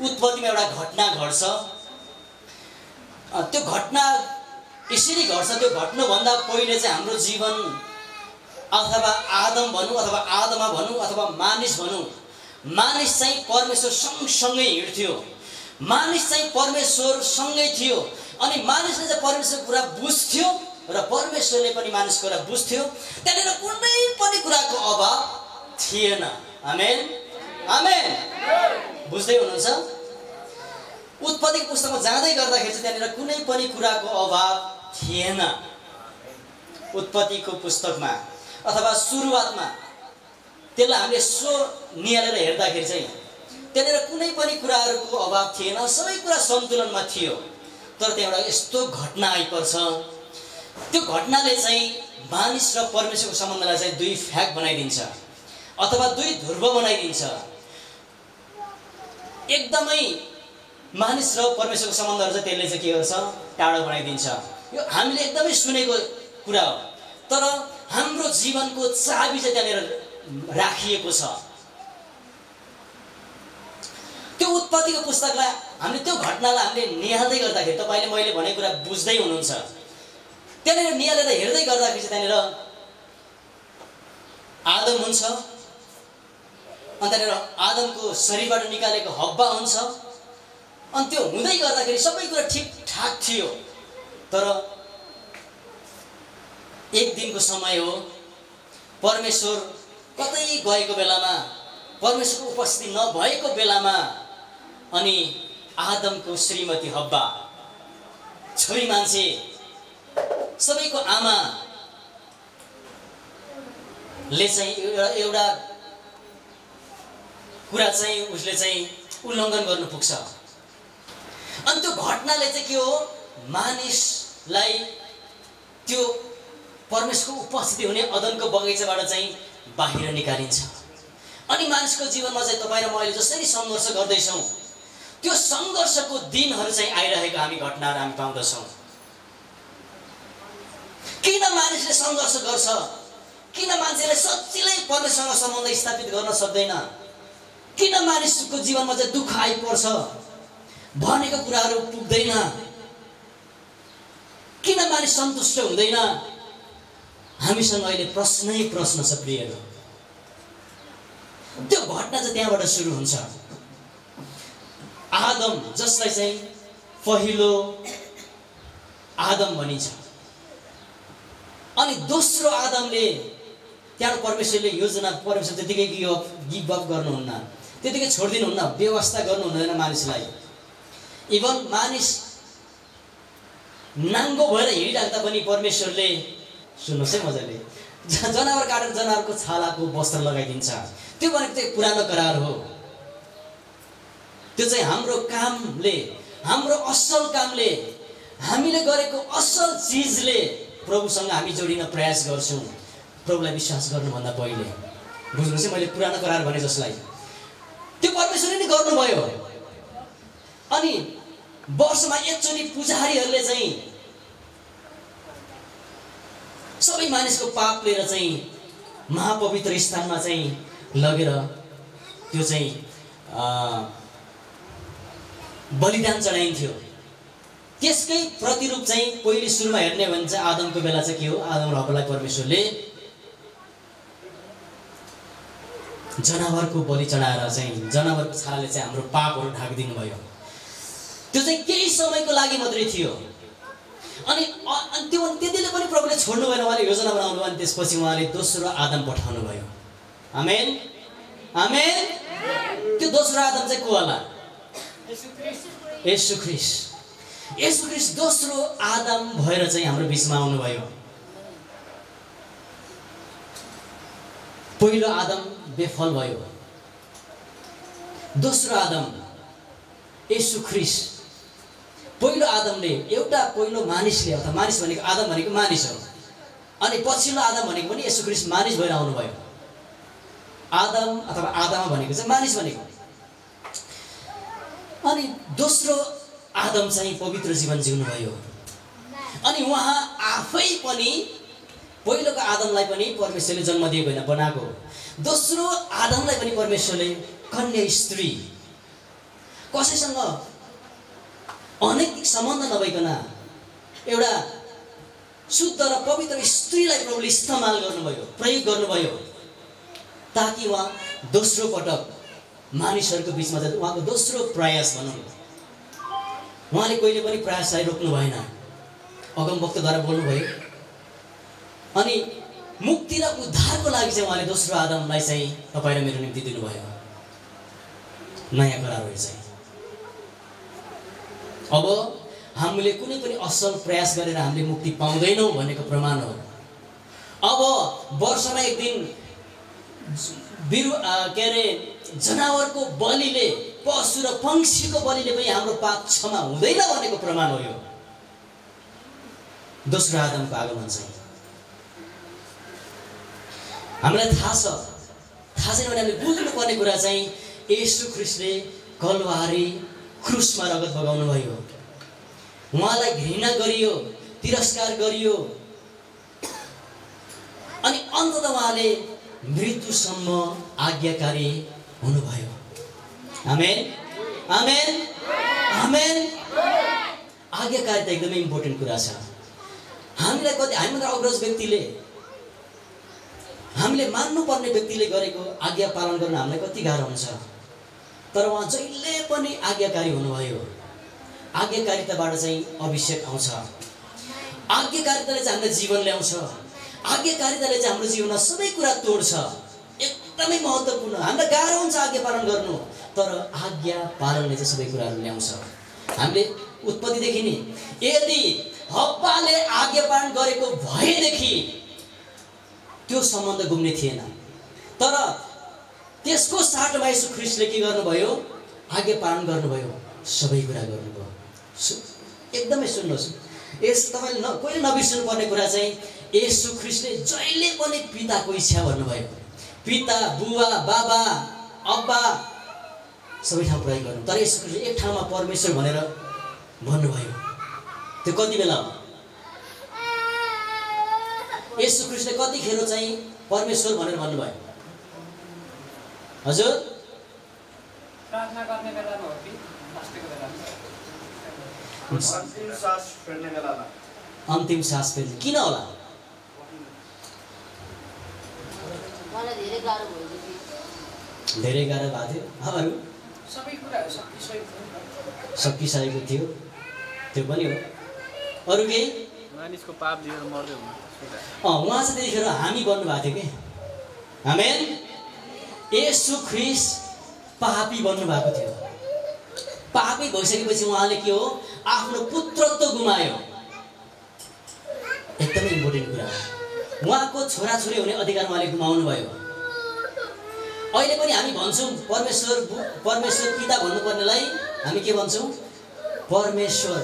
उत्पत्तिमा एउटा घटना घट्छ। त्यो घटना यसरी घट्छ, त्यो घट्नुभन्दा पहिले चाहिँ हाम्रो जीवन अथवा आदम भनौँ अथवा आदमा भनौँ अथवा मानिस भनौँ, मानिस चाहिँ परमेश्वर सँगसँगै हिँड्थ्यो, मानिस चाहिँ परमेश्वरसँगै थियो। अनि मानिसले चाहिँ परमेश्वरको कुरा बुझ्थ्यो र परमेश्वरले पनि मानिसको कुरा बुझ्थ्यो। त्यहाँनिर कुनै पनि कुराको अभाव थिएन। आमेन आमेन, बुझ्दै हुनुहुन्छ? उत्पत्तिको पुस्तकमा जाँदै गर्दाखेरि चाहिँ त्यहाँनिर कुनै पनि कुराको अभाव थिएन। उत्पत्तिको पुस्तकमा अथवा सुरुवातमा त्यसलाई हामीले सो निहालेर हेर्दाखेरि चाहिँ त्यहाँनिर कुनै पनि कुराहरूको अभाव थिएन, सबै कुरा सन्तुलनमा थियो। तर त्यहाँ एउटा यस्तो घटना आइपर्छ, त्यो घटनाले चाहिँ मानिस र परमेश्वरको सम्बन्धलाई चाहिँ दुई फ्याक बनाइदिन्छ अथवा दुई ध्रुव बनाइदिन्छ। एकदमै मानिस र परमेश्वरको सम्बन्धहरू चाहिँ त्यसले चाहिँ के गर्छ, टाढो बनाइदिन्छ। यो हामीले एकदमै सुनेको कुरा हो, तर हाम्रो जीवनको चाबी चाहिँ त्यहाँनिर राखिएको छ। त्यो उत्पत्तिको पुस्तकलाई हामीले, त्यो घटनालाई हामीले निहाल्दै गर्दाखेरि, तपाईँले मैले भनेको कुरा बुझ्दै हुनुहुन्छ, त्यहाँनिर निहालेर हेर्दै गर्दाखेरि चाहिँ त्यहाँनिर आदम हुन्छ, अनि त्यहाँनिर आदमको शरीरबाट निकालेको हब्बा हुन्छ। अनि त्यो हुँदै गर्दाखेरि सबै कुरा ठिकठाक थियो। तर एक दिनको समय हो, परमेश्वर कतै गएको बेलामा, परमेश्वरको उपस्थिति नभएको बेलामा, अनि आदमको श्रीमती हब्बा, छोरी मान्छे, सबैको आमाले चाहिँ एउटा कुरा चाहिँ उसले चाहिँ उल्लङ्घन गर्नु पुग्छ। अनि त्यो घटनाले चाहिँ के हो, मानिसलाई त्यो परमेश्वरको उपस्थिति हुने अदनको बगैँचाबाट चाहिँ बाहिर निकालिन्छ। अनि मानिसको जीवनमा चाहिँ तपाईँ र मैले जसरी सङ्घर्ष गर्दैछौँ, त्यो सङ्घर्षको दिनहरू चाहिँ आइरहेको हामी घटनाहरू हामी पाउँदछौँ। किन मानिसले सङ्घर्ष गर्छ? किन मान्छेले सजिलै परमेश्वरसँग सम्बन्ध स्थापित गर्न सक्दैन? किन मानिसको जीवनमा चाहिँ दुःख आइपर्छ, भनेको कुराहरू पुग्दैन? किन मानिस सन्तुष्ट हुँदैन? हामीसँग अहिले प्रश्नै प्रश्न छ प्रियहरू। त्यो घटना चाहिँ त्यहाँबाट सुरु हुन्छ। आदम, जसलाई चाहिँ पहिलो आदम भनिन्छ, अनि दोस्रो आदमले, त्यहाँ परमेश्वरले योजना, परमेश्वर त्यतिकै गिभ अप गर्नुहुन्न, त्यतिकै छोडिदिनुहुन्न, व्यवस्था गर्नु हुँदैन मानिसलाई। इभन मानिस नाङ्गो भएर हिँडिराख्दा पनि परमेश्वरले, सुन्नुहोस् है मजाले, जनावर काटेर जनावरको छालाको वस्त्र लगाइदिन्छ। त्यो भनेको चाहिँ पुरानो करार हो। त्यो चाहिँ हाम्रो कामले, हाम्रो असल कामले, हामीले गरेको असल चिजले प्रभुसँग हामी जोडिन प्रयास गर्छौँ, प्रभुलाई विश्वास गर्नुभन्दा पहिले। बुझ्नुहोस् है, मैले पुरानो करार भने जसलाई, त्यो परमेश्वरले नै गर्नुभयो। अनि वर्षमा एकचोटि पुजारीहरूले चाहिँ सबै मानिसको पाप लिएर चाहिँ महापवित्र स्थानमा चाहिँ लगेर त्यो चाहिँ बलिदान चढाइन्थ्यो। त्यसकै प्रतिरूप चाहिँ पहिले सुरुमा हेर्ने भने चाहिँ आदमको बेला चाहिँ के हो, आदम र हव्वालाई परमेश्वरले जनावरको बलि चढाएर चाहिँ जनावरको छालाले चाहिँ हाम्रो पापहरू ढाकिदिनु भयो। त्यो चाहिँ केही समयको लागि मात्रै थियो। अनि त्यो त्यतिले पनि प्रभुले छोड्नु भएन, उहाँले योजना बनाउनु भयो। अनि त्यसपछि उहाँले दोस्रो आदम पठाउनु भयो। आमेन आमेन। त्यो दोस्रो आदम चाहिँ को होला? येशू ख्रीष्ट। येशू ख्रीष्ट दोस्रो आदम भएर चाहिँ हाम्रो बिचमा आउनुभयो। पहिलो आदम बेफल भयो, दोस्रो आदम येशू ख्रीष्ट। पहिलो आदमले एउटा पहिलो मानिसले, अथवा मानिस भनेको आदम भनेको मानिस हो, अनि पछिल्लो आदम भनेको पनि येशू ख्रीष्ट मानिस भएर आउनुभयो। आदम अथवा आदमा भनेको चाहिँ मानिस भनेको। अनि दोस्रो आदम चाहिँ पवित्र जीवन जिउनुभयो। अनि उहाँ आफै पनि पहिलोको आदमलाई पनि परमेश्वरले जन्म दिएको होइन, बनाएको। दोस्रो आदमलाई पनि परमेश्वरले कन्या स्त्री कसैसँग अनैतिक सम्बन्ध नभइकन एउटा शुद्ध र पवित्र स्त्रीलाई प्रभुले इस्तेमाल गर्नुभयो, प्रयोग गर्नुभयो, ताकि उहाँ दोस्रो पटक मानिसहरूको बिचमा जाँदा उहाँको दोस्रो प्रयास भनौँ, उहाँले कहिले पनि प्रयासलाई रोक्नु भएन, अगमवक्ताद्वारा बोल्नुभयो। अनि मुक्ति र उद्धारको लागि चाहिँ उहाँले दोस्रो आदमलाई चाहिँ तपाईँ र मेरो निम्ति दिनुभयो, नयाँ करार चाहिँ। अब हामीले कुनै पनि असल प्रयास गरेर हामीले मुक्ति पाउँदैनौँ भनेको प्रमाण हो। अब वर्षमा एक दिन जनावरको बलिले, पशु र पंक्षीको बलिले पनि हाम्रो पाप क्षमा हुँदैन भनेको प्रमाण हो यो दोस्रो आदमको आगमन चाहिँ। हामीलाई थाहा छैन भने हामीले बुझ्नुपर्ने कुरा चाहिँ येशू ख्रीष्टले कलवारी क्रुसमा रगत बगाउनु भयो, उहाँलाई घृणा गरियो, तिरस्कार गरियो, अनि अन्ततः उहाँले मृत्युसम्म आज्ञाकारी हुनुभयो। आमेन, आमेन, आमेन। आज्ञाकारिता एकदमै इम्पोर्टेन्ट कुरा छ। हामीलाई कति हामीभन्दा अग्रज व्यक्तिले, हामीले मान्नुपर्ने व्यक्तिले गरेको आज्ञा पालन गर्न हामीलाई कति गाह्रो हुन्छ, तर उहाँ जहिले पनि आज्ञाकारी हुनुभयो। आज्ञाकारिताबाट चाहिँ अभिषेक आउँछ, आज्ञाकारिताले चाहिँ हाम्रो जीवन ल्याउँछ, आज्ञाकारिताले चाहिँ हाम्रो जीवनमा सबै कुरा तोड्छ। एकदमै महत्त्वपूर्ण। हामीलाई गाह्रो हुन्छ आज्ञा पालन गर्नु, तर आज्ञा पालनले चाहिँ सबै कुराहरू ल्याउँछ। हामीले उत्पत्तिदेखि नि यदि हव्वाले आज्ञा पालन गरेको भएदेखि त्यो सम्बन्ध गुम्ने थिएन, तर त्यसको साटोमा येशू ख्रीष्टले के गर्नुभयो? आज्ञा पालन गर्नुभयो, सबै कुरा गर्नुभयो। एकदमै सुन्नुहोस्, यस तपाईँले कहिले नबिर्सनु पर्ने कुरा चाहिँ येशू ख्रीष्टले जहिले पनि पिताको इच्छा भन्नुभयो। पिता, बुवा, बाबा, अब्बा सबै ठाउँ प्रयोग गर्नु, तर येशू ख्रीष्टले एक ठाउँमा परमेश्वर भनेर भन्नुभयो। त्यो कति बेला हो? येशू ख्रीष्टले कतिखेर चाहिँ परमेश्वर भनेर भन्नुभयो? हजुर, प्रार्थना गर्ने बेलामा हो कि वास्तवको बेलामा? अन्तिम सास फेर्ने बेलामा। अन्तिम सास फेर्ने किन होला? मलाई धेरै गाह्रो भयो। धेरै गाह्रो भएको थियो। अरू सबै कुराहरू सकिसकेको थियो, त्यो पनि हो। अरू केही? मानिसको पाप दिएर मर्दै हुनु। उहाँ चाहिँ त्यतिखेर हामी बन्नुभएको थियो कि। आमेन। येशू ख्रीष्ट पापी बन्नुभएको थियो। पापी भइसकेपछि उहाँले के हो? आफ्नो पुत्रत्व गुमायो। एकदमै इम्पोर्टेन्ट कुरा हो। उहाँको छोराछोरी हुने अधिकार उहाँले गुमाउनु भयो। अहिले पनि हामी भन्छौँ परमेश्वर पिता भन्नुपर्नेलाई हामी के भन्छौँ? परमेश्वर।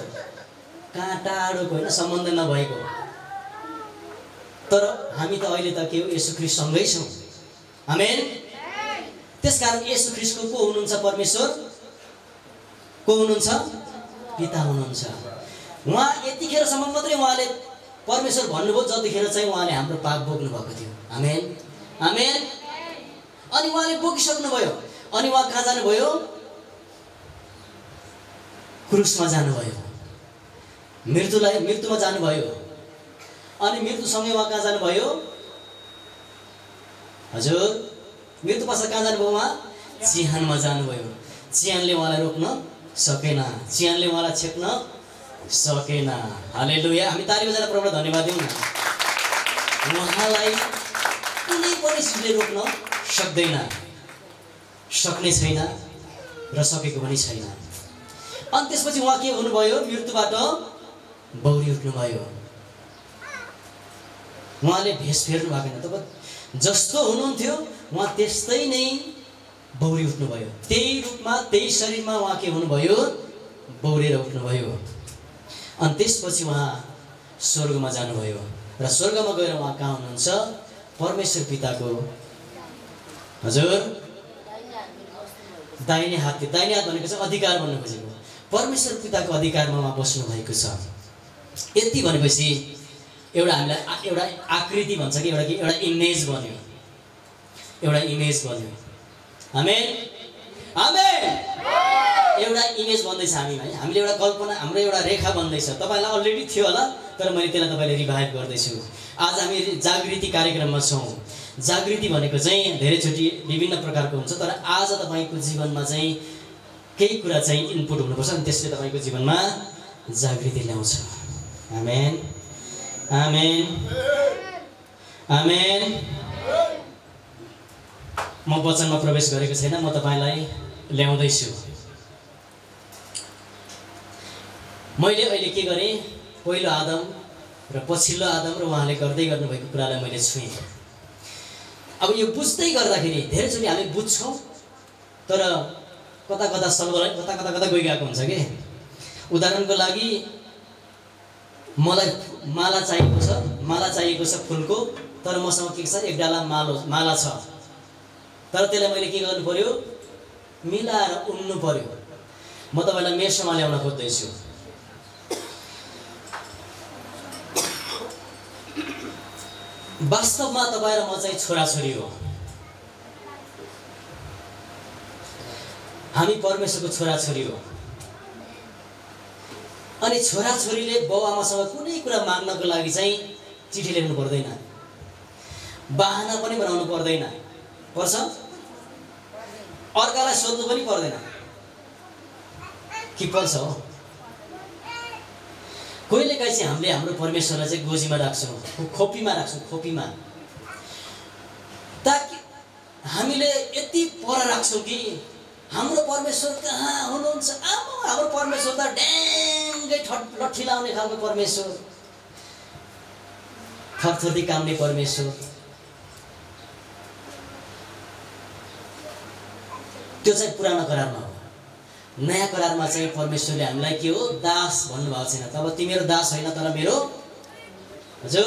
कहाँ टाढोको होइन, सम्बन्ध नभएको। तर हामी त अहिले त के हो? येशू ख्रीष्टसँगै छौँ। आमेन। त्यसकारण येशू ख्रीष्टको को हुनुहुन्छ? परमेश्वर। को हुनुहुन्छ? पिता हुनुहुन्छ। उहाँ यतिखेरसम्म मात्रै उहाँले परमेश्वर भन्नुभयो जतिखेर चाहिँ उहाँले हाम्रो पाप बोक्नु भएको थियो। आमेन, आमेन। अनि उहाँले बोकिसक्नुभयो। अनि उहाँ कहाँ जानुभयो? क्रुसमा जानुभयो, मृत्युमा जानुभयो। अनि मृत्युसँगै उहाँ कहाँ जानुभयो? हजुर, मृत्यु पश्चात कहाँ जानुभयो? उहाँ चिहानमा जानुभयो। चिहानले उहाँलाई रोक्न सकेन, चिहानले उहाँलाई छेक्न सकेन। हालेलुया। हामी ताली बजाएर प्रभुलाई धन्यवाद दिउँ न। उहाँलाई कुनै पनि चिजले रोक्न सक्दैन, सक्ने छैन र सकेको पनि छैन। अनि त्यसपछि उहाँ के हुनुभयो? मृत्युबाट बौरी उठ्नुभयो। उहाँले भेष फेर्नु भएको छैन। तपाईँ जस्तो हुनुहुन्थ्यो उहाँ त्यस्तै नै बौरी उठ्नुभयो। त्यही रूपमा, त्यही शरीरमा उहाँ के हुनुभयो? बौरेर उठ्नुभयो। अनि त्यसपछि उहाँ स्वर्गमा जानुभयो र स्वर्गमा गएर उहाँ कहाँ हुनुहुन्छ? परमेश्वर पिताको, हजुर, दाहिने हात। दाहिने हात भनेको चाहिँ अधिकार भन्नु खोजेको। परमेश्वर पिताको अधिकारमा उहाँ बस्नु भएको छ। यति भनेपछि एउटा हामीलाई एउटा आकृति भन्छ कि एउटा इमेज बन्यो, एउटा इमेज बन्यो। आमेन, आमेन। एउटा इमेज बन्दैछ हामीमा है, हामीले एउटा कल्पना, हाम्रो एउटा रेखा बन्दैछ। तपाईँलाई अलरेडी थियो होला, तर मैले त्यसलाई तपाईँलाई रिभाइभ गर्दैछु। आज हामी जागृति कार्यक्रममा छौँ। जागृति भनेको चाहिँ धेरैचोटि विभिन्न प्रकारको हुन्छ, तर आज तपाईँको जीवनमा चाहिँ केही कुरा चाहिँ इनपुट हुनुपर्छ अनि त्यसले तपाईँको जीवनमा जागृति ल्याउँछ। आमेन, आमेन, आमेन। म वचनमा प्रवेश गरेको छैन, म तपाईँलाई ल्याउँदैछु। मैले अहिले के गरेँ, पहिलो आदम र पछिल्लो आदम र उहाँले गर्दै गर्नुभएको कुरालाई मैले छुएँ। अब यो बुझ्दै गर्दाखेरि धेरैचोटि हामी बुझ्छौँ, तर कता कता सल्भलाई कता गइरहेको हुन्छ कि। उदाहरणको लागि मलाई माला चाहिएको छ फुलको, तर मसँग के छ, एक डाला माला छ, तर त्यसलाई मैले के गर्नु पर्यो, मिलाएर उन्नु पर्यो। म तपाईँलाई मेसोमा ल्याउन खोज्दैछु। वास्तवमा तपाईँ र म चाहिँ छोराछोरी हो। हामी परमेश्वरको छोराछोरी हो। अनि छोराछोरीले बाउआमासँग कुनै कुरा माग्नको लागि चाहिँ चिठी लेख्नु पर्दैन, बहाना पनि बनाउनु पर्दैन। पर्छ? अर्कालाई सोध्नु पनि पर्दैन कि पर्छ हो। कहिलेकाहीँ चाहिँ हामीले हाम्रो परमेश्वरलाई चाहिँ गोजीमा राख्छौँ, खोपीमा राख्छौँ, खोपीमा, ताकि हामीले यति पर राख्छौँ कि हाम्रो परमेश्वर कहाँ हुनुहुन्छ। हाम्रो परमेश्वर त ड्याङ्गै लट्ठी लाउने खालको परमेश्वर, थरथरी काम्ने परमेश्वर। त्यो चाहिँ पुरानो करारमा हो। नयाँ करारमा चाहिँ परमेश्वरले हामीलाई के हो, दास भन्नुभएको छैन। तब तिमीहरू दास होइन, तर मेरो हजुर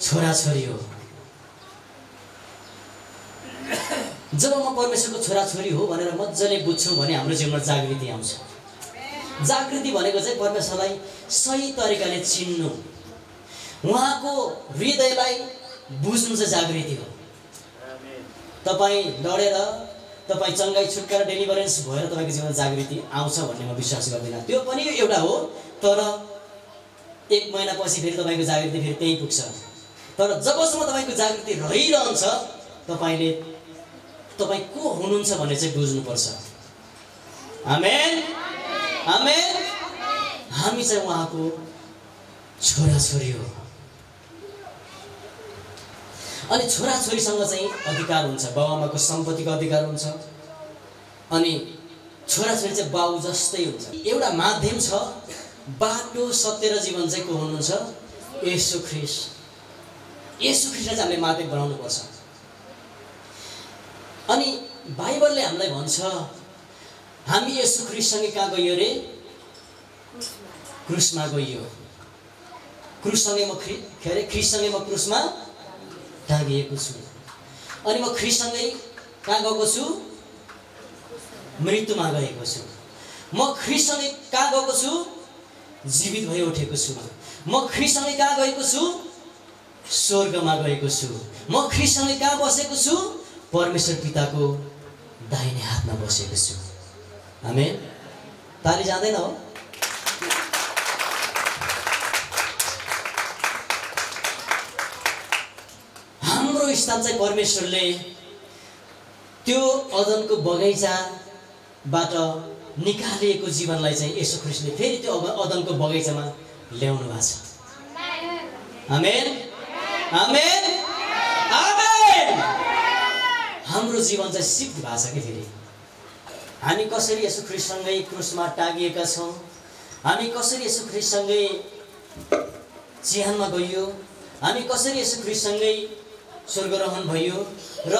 छोराछोरी हो। जब म परमेश्वरको छोराछोरी हो भनेर मजाले बुझ्छौँ भने हाम्रो जीवनमा जागृति आउँछ। जागृति भनेको चाहिँ परमेश्वरलाई सही तरिकाले चिन्नु, उहाँको हृदयलाई बुझ्नु चाहिँ जागृति हो। तपाईँ लडेर, तपाईँ चङ्गाई छुटकारा डेलिभरेन्स भएर तपाईँको जीवनमा जागृति आउँछ भन्ने म विश्वास गर्दिनँ। त्यो पनि एउटा हो, तर एक महिनापछि फेरि तपाईँको जागृति फेरि त्यही पुग्छ। तर जबसम्म तपाईँको जागृति रहिरहन्छ, तपाईँ को हुनुहुन्छ भन्ने चाहिँ बुझ्नुपर्छ। आमेन, आमेन। हामी चाहिँ उहाँको छोराछोरी हो। अनि छोराछोरीसँग चाहिँ अधिकार हुन्छ, बाबुआमाको सम्पत्तिको अधिकार हुन्छ। अनि छोराछोरी चाहिँ बाउ जस्तै हुन्छ। एउटा माध्यम छ, बाटो सत्य र जीवन चाहिँ को हुनुहुन्छ, येशू ख्रीष्ट। येशू ख्रीष्टलाई चाहिँ हामीले माध्यम बनाउनुपर्छ। अनि बाइबलले हामीलाई भन्छ, हामी येशू ख्रीष्टसँगै कहाँ गइयो रे, क्रुसमा गइयो। क्रुससँगै म ख्रीष्टसँगै म क्रुसमा टाँगिएको छु। अनि म ख्रीष्टसँगै कहाँ गएको छु, मृत्युमा गएको छु। म ख्रीष्टसँगै कहाँ गएको छु, जीवित भई उठेको छु। म ख्रीष्टसँगै कहाँ गएको छु, स्वर्गमा गएको छु। म ख्रीष्टसँगै कहाँ बसेको छु, परमेश्वर पिताको दाहिने हातमा बसेको छु। आमेन। ताली जाँदैन हो। हाम्रो स्थान चाहिँ परमेश्वरले त्यो अदनको बगैँचाबाट निकालिएको जीवनलाई चाहिँ येशू ख्रीष्टले फेरि त्यो अदनको बगैँचामा ल्याउनु भएको छ। आमेन, आमेन, आमेन। हाम्रो जीवन चाहिँ सिफ्ट भएको छ कि फेरि। हामी कसरी येशू ख्रीष्टसँगै क्रुसमा टाँगिएका छौँ, हामी कसरी येशू ख्रीष्टसँगै चिहानमा गइयो, हामी कसरी येशू ख्रीष्टसँगै स्वर्गरोहण भयो, र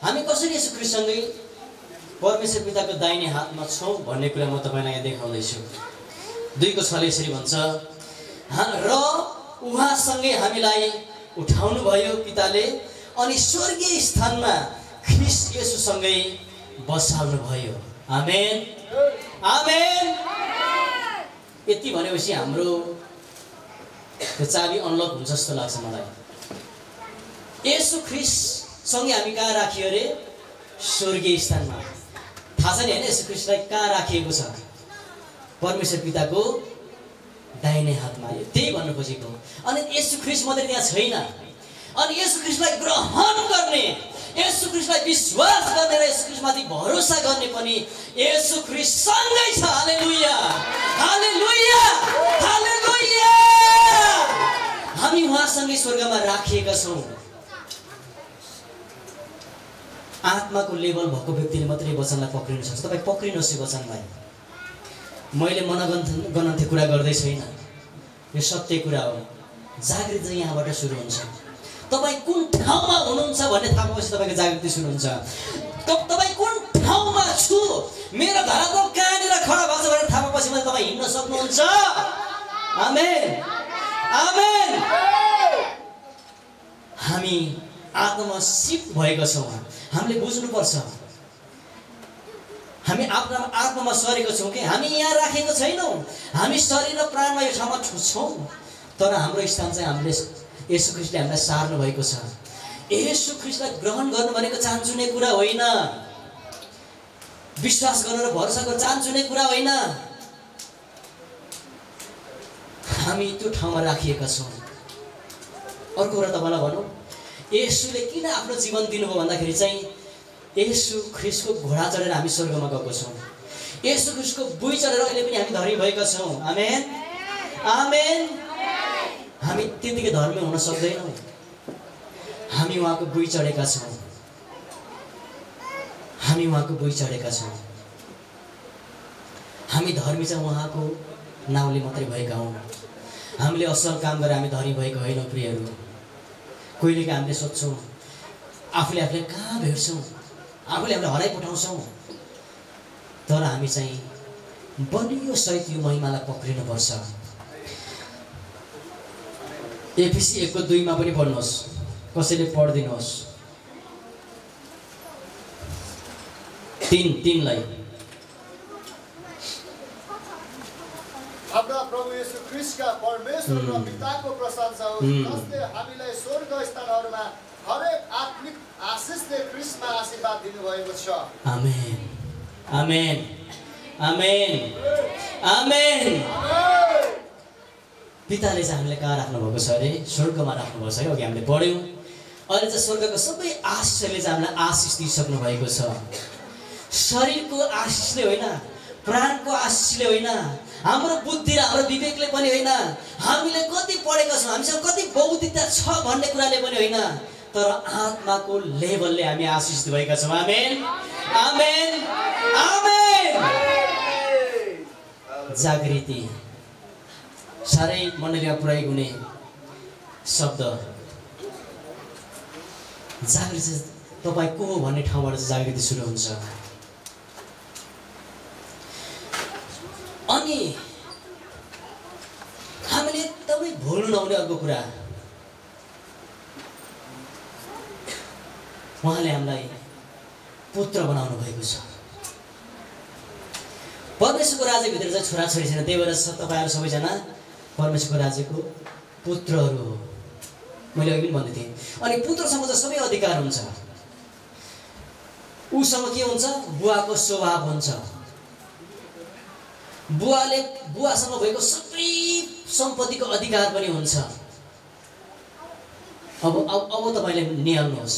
हामी कसरी येशू ख्रीष्टसँगै परमेश्वर पिताको दाहिने हातमा छौँ भन्ने कुरा म तपाईँलाई यहाँ देखाउँदैछु। 2:6 यसरी भन्छ, र उहाँसँगै हामीलाई उठाउनु भयो पिताले, अनि स्वर्गीय स्थानमा ख्रीष्ट येशूसँगै बसाल्नु भयो। आमेन, आमेन। यति भनेपछि हाम्रो त्यो चाबी अनलक हुन्छ जस्तो लाग्छ मलाई। येशू ख्रीष्टसँगै हामी कहाँ राखियो अरे, स्वर्गीय स्थानमा। थाहा छ नि हैन येशू ख्रीष्टलाई कहाँ राखिएको छ परमेश्वर पिताको दाहिने हातमा त्यही भन्नु खोजेको अनि येशू ख्रीष्ट मात्रै त्यहाँ छैन अनि येशू ख्रीष्टलाई ग्रहण गर्ने येशू ख्रीष्टलाई विश्वास गर्ने र येशू ख्रीष्टमाथि भरोसा गर्ने पनि येशू ख्रीष्ट सँगै छ हालेलुया हालेलुया हालेलुया हामी उहाँसँगै स्वर्गमा राखिएका छौँ आत्माको लेभल भएको व्यक्तिले मात्रै वचनलाई पक्रिन सक्छ तपाईँ पक्रिनुहोस् यो वचनलाई मैले मनगन्थे कुरा गर्दै छैन यो सत्य कुरा हो जागृति चाहिँ यहाँबाट सुरु हुन्छ तपाईँ कुन ठाउँमा हुनुहुन्छ भन्ने थाहा पाएपछि तपाईँको जागृति सुरु हुन्छ तपाईँ कुन ठाउँमा छु मेरो धरातल कहाँनिर खडा भएको छ भनेर थाहा पाएपछि मात्रै तपाईँ हिँड्न सक्नुहुन्छ आमेन आमेन हामी आत्मामा सिप भएका छौँ हामीले बुझ्नुपर्छ हामी आत्मामा सरेको छौँ कि हामी यहाँ राखेको छैनौँ हामी शरीर र प्राणमा यो ठाउँमा छौँ तर हाम्रो स्थान चाहिँ हामीले येशू ख्रीष्टले हामीलाई सार्नु भएको छ येशू ख्रीष्टलाई ग्रहण गर्नु भनेको चान्चुने कुरा होइन विश्वास गर्नु र भरोसा गर्नु चान्चुने कुरा होइन हामी त्यो ठाउँमा राखिएका छौँ अर्को कुरा तपाईँलाई भनौँ येशूले किन आफ्नो जीवन दिनुभयो भन्दाखेरि चाहिँ येशू ख्रीष्टको घोडा चढेर हामी स्वर्गमा गएको छौँ येशू ख्रीष्टको बुई चढेर अहिले पनि हामी धर्मी भएका छौँ आमेन आमेन हामी त्यतिकै धर्मी हुन सक्दैनौँ हामी उहाँको बुई चढेका छौँ हामी उहाँको बुई चढेका छौँ हामी धर्मी चाहिँ उहाँको नाउँले मात्रै भएका हौँ हामीले असल काम गरेर हामी धर्मी भएका होइनौँ प्रियहरू कहिलेकाहीँ हामीले सोध्छौँ आफूले आफूलाई कहाँ भेट्छौँ आफूले हामीलाई हराइपठाउँछौँ तर हामी चाहिँ बलियो सहित यो महिमालाई पक्रिनुपर्छ एफिसी 1:2 पनि पढ्नुहोस् कसैले पढिदिनुहोस् 3:3 हाम्रा प्रभु येशू ख्रीष्टका परमेश्वर र पिताको प्रशंसा होस् जसले हामीलाई स्वर्ग स्थानहरूमा हरेक आत्मिक आशिषले ख्रीष्टमा आशीर्वाद दिनुभएको छ आमेन आमेन आमेन आमेन पिताले चाहिँ हामीलाई कहाँ राख्नुभएको छ अरे स्वर्गमा राख्नुभएको छ अघि हामीले पढ्यौँ अहिले चाहिँ स्वर्गको सबै आशिषले चाहिँ हामीलाई आशिष दिइसक्नु भएको छ शरीरको आशिषले होइन प्राणको आशिषले होइन हाम्रो बुद्धि र हाम्रो विवेकले पनि होइन हामीले कति पढेका छौँ हामीसँग कति बौद्धिकता छ भन्ने कुराले पनि होइन तर आत्माको लेभलले हामी आशिष भएका छौँ आमेन आमेन आमेन जागृति साह्रै मण्डलीमा प्रयोग हुने शब्द जागृति तपाईँ को हो भन्ने ठाउँबाट जागृति सुरु हुन्छ अनि हामीले एकदमै भुल्नु नहुने अर्को कुरा उहाँले हामीलाई पुत्र बनाउनु भएको छ परमेश्वरको राज्यभित्र चाहिँ छोराछोरी छैन त्यही भएर तपाईँहरू सबैजना परमेश्वरको राज्यको पुत्रहरू हो मैले अघि पनि भन्दै थिएँ अनि पुत्रसँग चाहिँ सबै अधिकार हुन्छ उसँग के हुन्छ बुवाको स्वभाव हुन्छ बुवासँग भएको सबै सम्पत्तिको अधिकार पनि हुन्छ अब तपाईँले निहाल्नुहोस्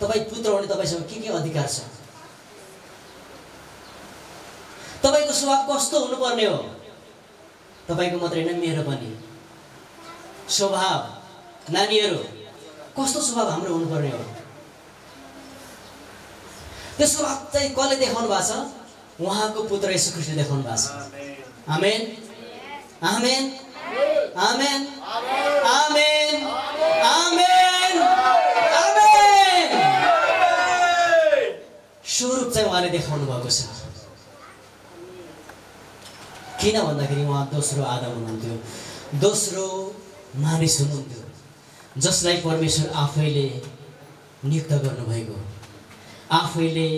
तपाईँ पुत्र भने तपाईँसँग के अधिकार छ तपाईँको स्वभाव कस्तो हुनुपर्ने हो तपाईँको मात्रै होइन मेरो पनि स्वभाव नानीहरू कस्तो स्वभाव हाम्रो हुनुपर्ने हो त्यो स्वभाव चाहिँ कसले देखाउनु भएको छ उहाँको पुत्र येशू ख्रीष्टले देखाउनु भएको छ आमेन आमेन आमेन आमेन आमेन आमेन स्वरूप चाहिँ उहाँले देखाउनु भएको छ किन भन्दाखेरि उहाँ दोस्रो आदम हुनुहुन्थ्यो दोस्रो मानिस हुनुहुन्थ्यो जसलाई परमेश्वर आफैले नियुक्त गर्नुभएको आफैले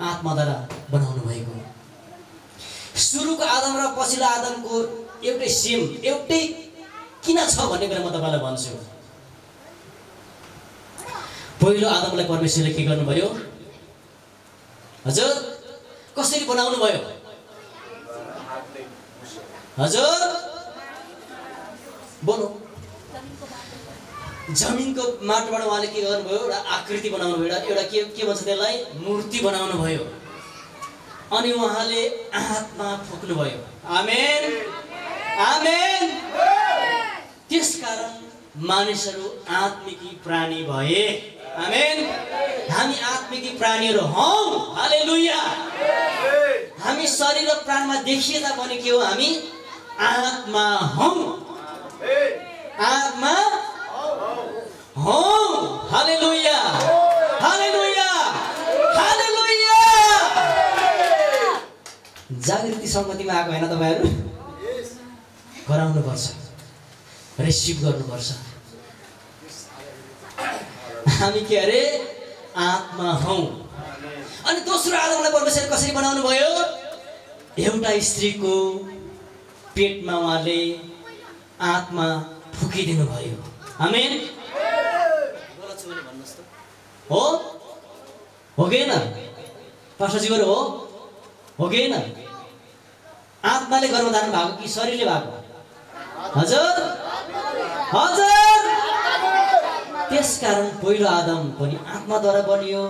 आत्माद्वारा बनाउनु भएको सुरुको आदम र पछिल्लो आदमको एउटै सेम एउटै किन छ भन्ने कुरा म तपाईँलाई भन्छु पहिलो आदमलाई परमेश्वरले के गर्नुभयो हजुर कसरी बनाउनु भयो? हजुर बोलो। जमिनको माटोबाट उहाँले के गर्नुभयो? एउटा आकृति बनाउनु भयो, एउटा के भन्छ त्यसलाई? मूर्ति बनाउनु भयो। अनि उहाँले आत्मा फुक्नु भयो। आमेन आमेन। त्यसकारण मानिसहरू आत्मिकी प्राणी भए। आमेन। हामी आत्मिकी प्राणीहरू हौं। हालेलुया। हामी शरीर र प्राणमा देखिए तापनि के हो? हामी आत्मा हौं। आत्मा हौं। हालेलुया हालेलुया हालेलुया। जागृति सङ्गतिमा आएको होइन तपाईहरु? गराउनु पर्छ, रिसिभ गर्नुपर्छ। हामी के अरे? आत्मा हौं। अनि दोस्रो आदमलाई परमेश्वरले कसरी बनाउनु भयो? एउटा स्त्रीको पेटमा उहाँले आत्मा फुकिदिनु भयो। आमेन। हो हो कि होइन? पास्टरजीहरु हो कि होइन? आत्माले गर्भधारण भएको कि शरीरले भएको? हजुर हजुर। त्यसकारण पहिलो आदम पनि आत्माद्वारा बनियो,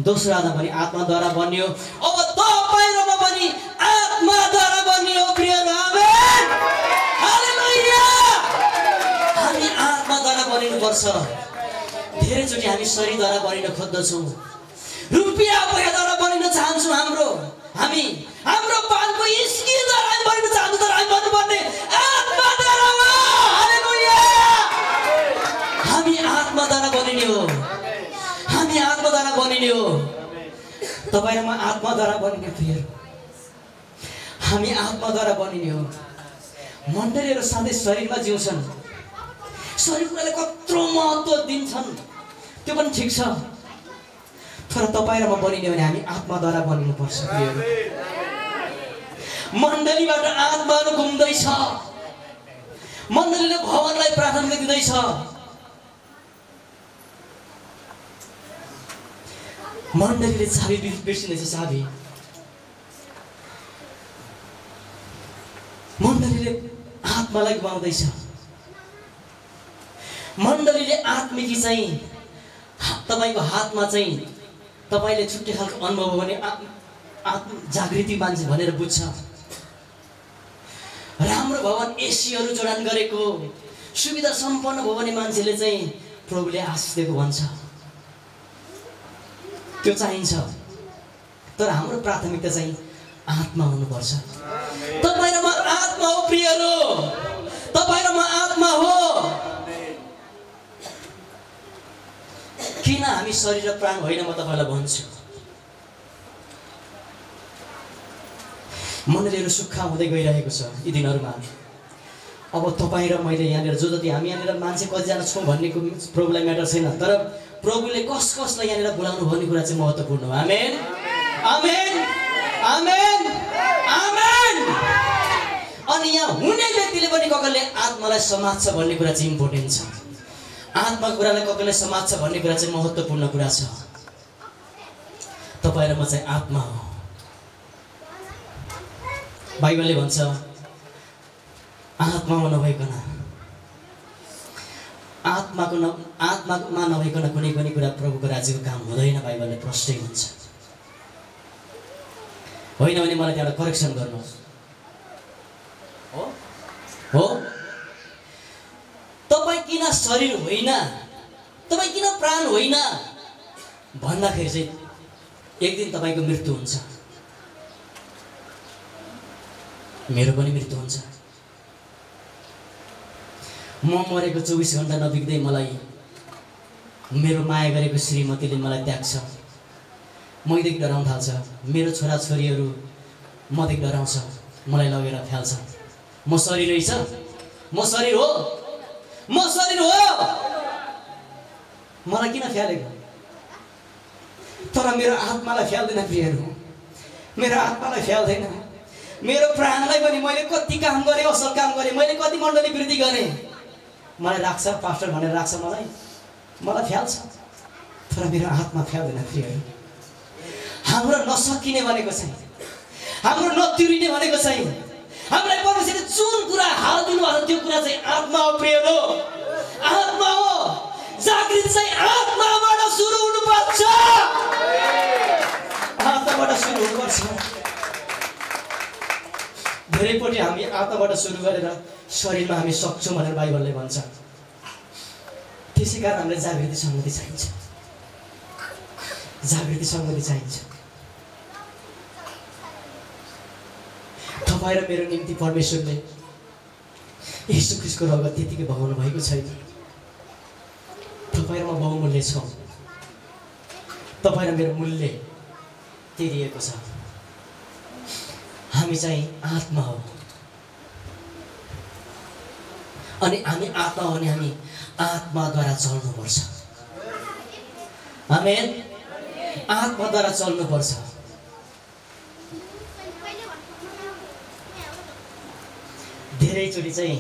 दोस्रो आदम पनि आत्माद्वारा बनियो। अब तपाईं र म पनि आत्माद्वारा बनियो प्रियहरू। Amen hallelujah. हामी आत्माद्वारा बनिनु पर्छ। धेरैचोटि हामी शरीरद्वारा बनिन खोज्दछौँ, रुपियाँ पैसाद्वारा बनिन चाहन्छौँ। हाम्रो पानको स्किलद्वारा हामी बनिन चाहन्छौँ, तर हामी बन्नुपर्ने आत्माद्वारा हो। हालेलुया। हामी आत्माद्वारा बनिने हो। हामी आत्माद्वारा बनिने हो। तपाईँ र म आत्माद्वारा बनिने प्रियहरू। हामी आत्माद्वारा बनिने हो। मण्डलीहरू सधैँ शरीरमा जिउँछन्, शरीरलाई कत्रो महत्त्व दिन्छन्, त्यो पनि ठिक छ। तर तपाईँ र म बनिने भने हामी आत्माद्वारा बनिनुपर्छ प्रियहरू। मण्डलीबाट आत्माहरू घुम्दैछ, मण्डलीले भवनलाई प्राथमिकता दिँदैछ। मण्डलीले चाबी बिर्सिँदैछ। चाबी मण्डलीले आत्मालाई गुमाउँदैछ। मण्डलीले आत्मिकी चाहिँ तपाईको हातमा चाहिँ तपाईले छुट्टै खालको अनुभव हो भने जागृति मान्छे भनेर बुझ्छ। राम्रो भवन एसीहरू जोडान गरेको सुविधा सम्पन्न भयो भने मान्छेले चाहिँ प्रभुले आशिष दिएको भन्छ, त्यो चाहिन्छ। तर हाम्रो प्राथमिकता चाहिँ आत्मा हुनुपर्छ। तपाईँ र म आत्मा हो प्रियहरू, तपाईँ र म आत्मा हो। किन हामी शरीर र प्राण होइन? म तपाईलाई भन्छु। मण्डलीहरू सुक्खा हुँदै गइरहेको छ यी दिनहरूमा। अब तपाईँ र मैले यहाँनिर जो जति हामी यहाँनिर मान्छे कतिजना छौँ भन्नेको प्रभुलाई म्याटर छैन, तर प्रभुले कसलाई यहाँनिर बोलाउनु भन्ने कुरा चाहिँ महत्त्वपूर्ण हो। आमेन आमेन आमेन आमेन। अनि यहाँ हुने व्यक्तिले पनि कसले आत्मालाई समात्छ भन्ने कुरा चाहिँ इम्पोर्टेन्ट छ। आत्माको कुरालाई कसले समात्छ भन्ने कुरा चाहिँ महत्त्वपूर्ण कुरा छ। तपाईँ र म चाहिँ आत्मा हो। बाइबलले भन्छ आत्मामा नभइकन, आत्मामा नभइकन कुनै पनि कुरा प्रभुको राज्यको काम हुँदैन। बाइबलले प्रष्टै भन्छ। होइन भने मलाई त्यहाँबाट करेक्सन गर्नुहोस्। हो तपाईँ किन शरीर होइन, तपाईँ किन प्राण होइन भन्दाखेरि चाहिँ एक दिन तपाईँको मृत्यु हुन्छ, मेरो पनि मृत्यु हुन्छ। म मरेको 24 घण्टा नबित्दै मलाई मेरो माया गरेको श्रीमतीले मलाई त्याग्छ, मैदेखि डराउन थाल्छ। मेरो छोराछोरीहरू मदेखि डराउँछ, मलाई लगेर फ्याल्छ। म शरीर रहेछ, म शरीर हो, म शरीर हो। मलाई किन फ्यालेको? तर मेरो आत्मालाई फ्याल्दैन प्रियहरू, मेरो आत्मालाई फ्याल्दैन। मेरो प्राणलाई पनि मैले कति काम गरेँ, असल काम गरेँ, मैले कति मण्डली वृद्धि गरेँ, मलाई राख्छ पास्टर भनेर राख्छ, मलाई फ्याल्छ। तर मेरो आत्मा फ्याल्दैन प्रियहरू। हाम्रो नसकिने भनेको चाहिँ हाम्रो नतिरिने भनेको चाहिँ हामीलाई परमेश्वरले जुन कुरा हालिदिनु भएको त्यो कुरा चाहिँ आत्मा हो प्रियहरू, आत्मा हो। जागृति चाहिँ आत्माबाट सुरु हुनुपर्छ, आत्माबाट सुरु हुनुपर्छ। धेरैपट्टि हामी आत्माबाट सुरु गरेर शरीरमा हामी सक्छौँ भनेर बाइबलले भन्छ। त्यसै कारण हामीलाई जागृति सङ्गति चाहिन्छ, जागृति सङ्गति चाहिन्छ। तपाईँ र मेरो निम्ति परमेश्वरले यीशु ख्रीष्टको रगत त्यतिकै बगाउनु भएको छैन। तपाईँ र म बहुमूल्य छौँ, तपाईँ र मेरो मूल्य तिरिएको छ। हामी चाहिँ आत्मा हो अनि हामी आत्मा हो भने हामी आत्माद्वारा चल्नुपर्छ। आमेन। आत्माद्वारा चल्नुपर्छ। धेरैचोटि चाहिँ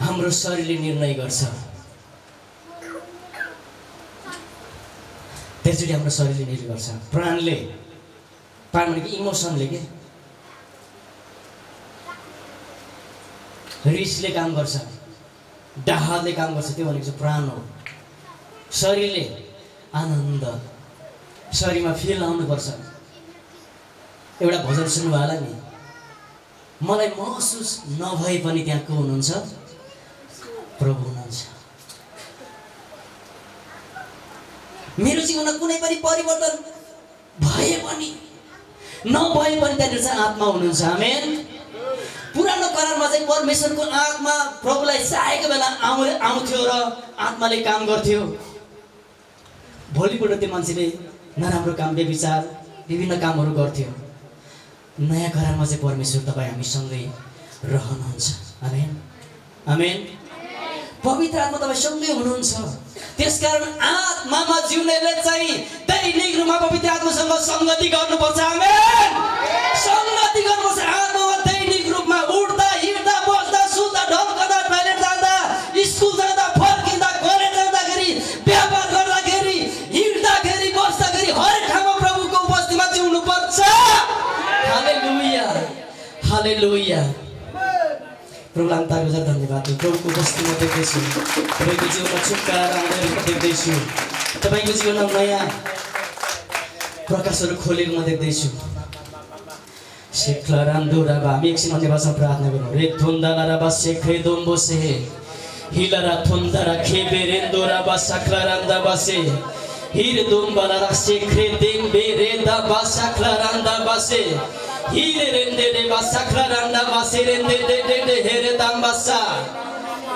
हाम्रो शरीरले निर्णय गर्छ, धेरैचोटि हाम्रो शरीरले निर्णय गर्छ। प्राण भनेको इमोसनले के रिसले काम गर्छ, डाहले काम गर्छ, त्यो भनेको चाहिँ प्राण हो। शरीरले आनन्द, शरीरमा फिल आउनुपर्छ। एउटा भजन सुन्नुभयो होला नि, मलाई महसुस नभए पनि त्यहाँ को हुनुहुन्छ? प्रभु हुनुहुन्छ। मेरो जीवनमा कुनै पनि परिवर्तन भए पनि नभए पनि त्यहाँनिर चाहिँ आत्मा हुनुहुन्छ। आमेन। पुरानो करारमा चाहिँ परमेश्वरको आत्मा प्रभुलाई चाहेको बेला आउँथ्यो र आत्माले काम गर्थ्यो। भोलिपल्ट त्यो मान्छेले नराम्रो काम, व्यभिचार, विभिन्न कामहरू गर्थ्यो। नयाँ करारमा चाहिँ परमेश्वर तपाईँ हामीसँगै रहनुहुन्छ। आमेन। आमेन। पवित्र आत्मा तपाईँ सँगै हुनुहुन्छ। त्यसकारण आत्मामा जिउनेले चाहिँ दैनिक रूपमा पवित्र आत्मासँग संगति गर्नुपर्छ। आमेन। संगति गर्नुपर्छ। आत्मामा दैनिक रूपमा उठ्दा, हिँड्दा, बस्दा, सुत्दा, ढल्कदा, टोयलेट जाँदा, स्कुल जाँदा, फर्किँदा, कलेज जाँदाखेरि, व्यापार गर्दाखेरि, हिँड्दाखेरि, बस्दाखेरि हरेक ठाउँमा प्रभुको उपस्थितिमा जिउनुपर्छ। हालेलुया, हालेलुया। प्रभुलाई तारगुजार धन्यवाद। प्रभुको उपस्थितिमा देख्दैछु, तपाईँको जीवनमा छुटकारा आउँदै देख्दैछु, तपाईँको जीवनमा नयाँ प्रकाशहरू खोलेको म देख्दैछु। सेक्लारान्दोराबा, हामी एकछिन अन्य भाषामा प्रार्थना गरौँ। रे थुन्दालाराबा सेख्रे दोम्बोसे हिलारा थुन्दारा खेबेरेन्दोराबा साक्लारान्दाबासे हिर दोम्बालारा सेख्रे देम्बेरेदाबा साक्लारान्दाबासे हिरे रेन्दे बासा क्लारान्दा बासे रेन्दे दे हेरे दाम्बासा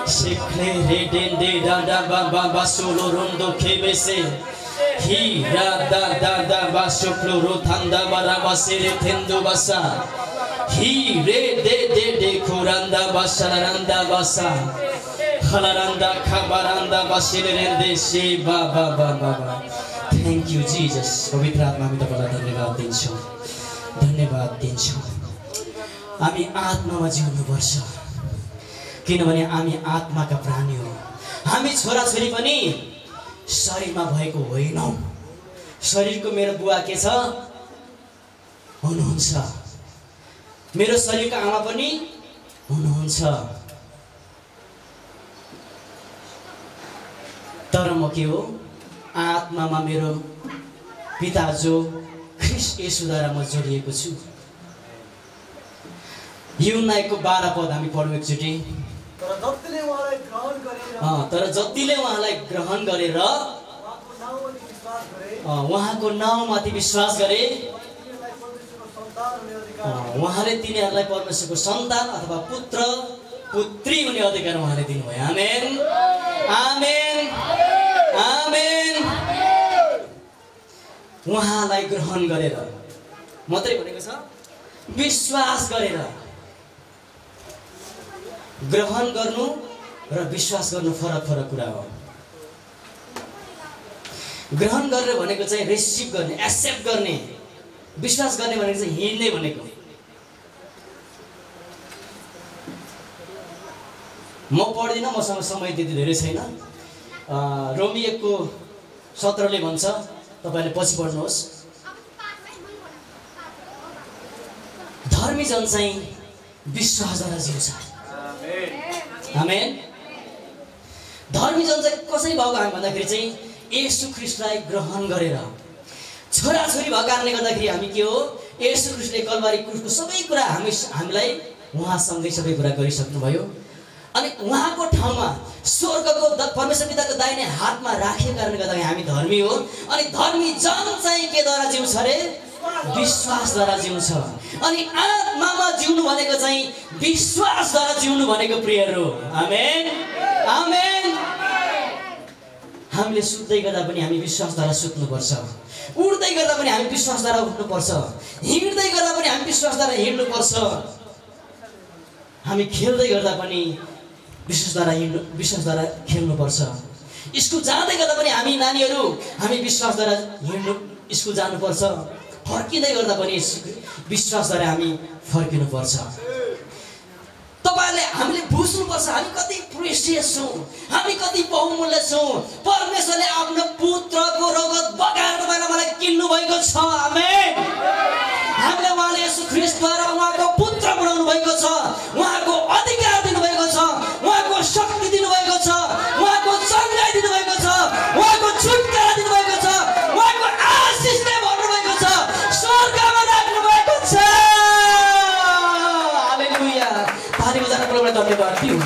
सेख्रे रे डेन्दे दादा बाबा बासोलो रोन्दो खेबेसे हिरा दा बासोप्लो रोथान्दा बारा बासे रे थेन्दो बासा हिरे दे खुरान्दा बासा रान्दा बासा खलारान्दा खबारान्दा बासे रेन्दे से बाबा। Thank you Jesus. पवित्र आत्मा, हामी तपाईँलाई धन्यवाद दिन्छौँ, धन्यवाद दिन्छौँ। हामी आत्मामा जिउनुपर्छ, किनभने हामी आत्माका प्राणी हो। हामी छोराछोरी पनि शरीरमा भएको होइनौँ। शरीरको मेरो बुवा के छ हुनुहुन्छ, मेरो शरीरको आमा पनि हुनुहुन्छ, तर म के हो? आत्मामा मेरो पिता जो ख्रीष्ट येशूद्वारा म जोडिएको छु। यूहन्नाको 12 पद हामी पढौँ एकचोटि। तर जतिले उहाँलाई ग्रहण गरेर उहाँको नाउँमाथि विश्वास गरे उहाँले तिनीहरूलाई परमेश्वरको सन्तान अथवा पुत्र पुत्री हुने अधिकार उहाँले दिनुभयो। आमेन, आमेन, आमेन। उहाँलाई ग्रहण गरेर मात्रै भनेको छ, विश्वास गरेर। ग्रहण गर्नु र विश्वास गर्नु फरक फरक कुरा हो। ग्रहण गरेर भनेको चाहिँ रिसिभ गर्ने, एक्सेप्ट गर्ने। विश्वास गर्ने भनेको चाहिँ हिँड्ने भनेको। म पढ्दिनँ, मसँग समय त्यति धेरै छैन। रोमी 1:17 भन्छ, तपाईँले पछि पढ्नुहोस्। धर्मी जन चाहिँ विश्वासद्वारा जिउँछ। आमेन। धर्मी जन चाहिँ कसरी भएको हामी भन्दाखेरि चाहिँ येशू ख्रीष्टलाई ग्रहण गरेर छोराछोरी भएको कारणले गर्दाखेरि हामी के हो, येशू ख्रीष्टले कल्वारी क्रुसको सबै कुरा हामीलाई उहाँसँगै सबै कुरा गरिसक्नुभयो। अनि उहाँको ठाउँमा स्वर्गको परमेश्वर पिताको दाहिने हातमा राखेको कारणले गर्दाखेरि हामी धर्मी हो। अनि धर्मी जन चाहिँ केद्वारा जिउँछ अरे, विश्वासद्वारा जिउँछ। अनि आत्मामा जिउनु भनेको चाहिँ विश्वासद्वारा जिउनु भनेको प्रियहरू। आमेन आमेन। हामीले सुत्दै गर्दा पनि हामी विश्वासद्वारा सुत्नुपर्छ, उड्दै गर्दा पनि हामी विश्वासद्वारा उठ्नुपर्छ, हिँड्दै गर्दा पनि हामी विश्वासद्वारा हिँड्नुपर्छ, हामी खेल्दै गर्दा पनि विश्वासद्वारा खेल्नुपर्छ, स्कुल जाँदै गर्दा पनि हामी नानीहरू हामी विश्वासद्वारा स्कुल जानुपर्छ, फर्किँदै गर्दा पनि विश्वासद्वारा हामी फर्किनुपर्छ। तपाईहरुले हामीले बुझ्नुपर्छ हामी कति प्रेसियस छौं, हामी कति बहुमूल्य छौं। परमेश्वरले आफ्नो पुत्रको रगत बगाएर तपाईलाई मलाई किन्नु भएको छ। आमेन। हामीलाई उहाँले येशू ख्रीष्टद्वारा उहाँको पुत्र बनाउनु भएको छ, उहाँको अधिकार दिनुभएको छ, उहाँको शक्ति दिनुभएको छ, उहाँको चङ्गाई दिनुभएको छ, उहाँको छुटकारा दिनुभएको छ, उहाँको आशिषले भन्नुभएको छ, स्वर्गमा राख्नुभएको छ। हालेलुया। तालीको जान प्रभुलाई धन्यवाद दिऊ।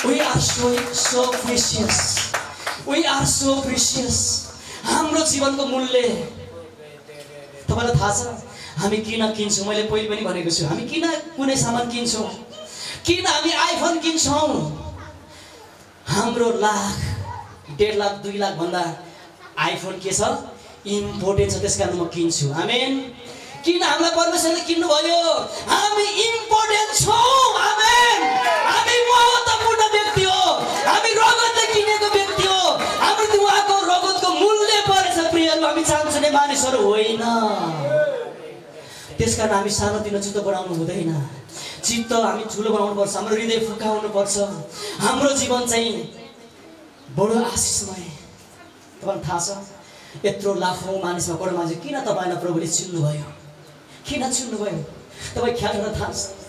We are so precious. We are so precious. हाम्रो जीवनको मूल्य तपाईलाई थाहा छ हामी किन किन्छौँ। मैले पहिले पनि भनेको छु हामी किन कुनै सामान किन्छौँ, किन हामी आइफोन किन्छौँ। हाम्रो लाख 1.5 लाख 2 लाख भन्दा आइफोन के छ, इम्पोर्टेन्ट छ, त्यसकारण म किन्छु। आमेन। किन हामीलाई परमेश्वरले किन्नु भयो, हामी इम्पोर्टेन्ट छौँ। आमेन। हामी महत्त्वपूर्ण व्यक्ति हो, हामी रगतले किनेको व्यक्ति हो, हाम्रो उहाँको रगतको मूल्य परेछ। प्रियहरू हामी चाहन्छौँ मानिसहरू होइन, त्यसकारण हामी सानोतिनो चित्त बनाउनु हुँदैन, चित्त हामी ठुलो बनाउनु पर्छ, हाम्रो हृदय फुकाउनु पर्छ। हाम्रो जीवन चाहिँ बडो आशिषमय। तपाईँलाई थाहा छ यत्रो लाखौँ मानिसमा करोड मान्छे किन तपाईँलाई प्रभुले चिन्नुभयो, किन चिन्नुभयो? तपाईँ ख्याल गरेर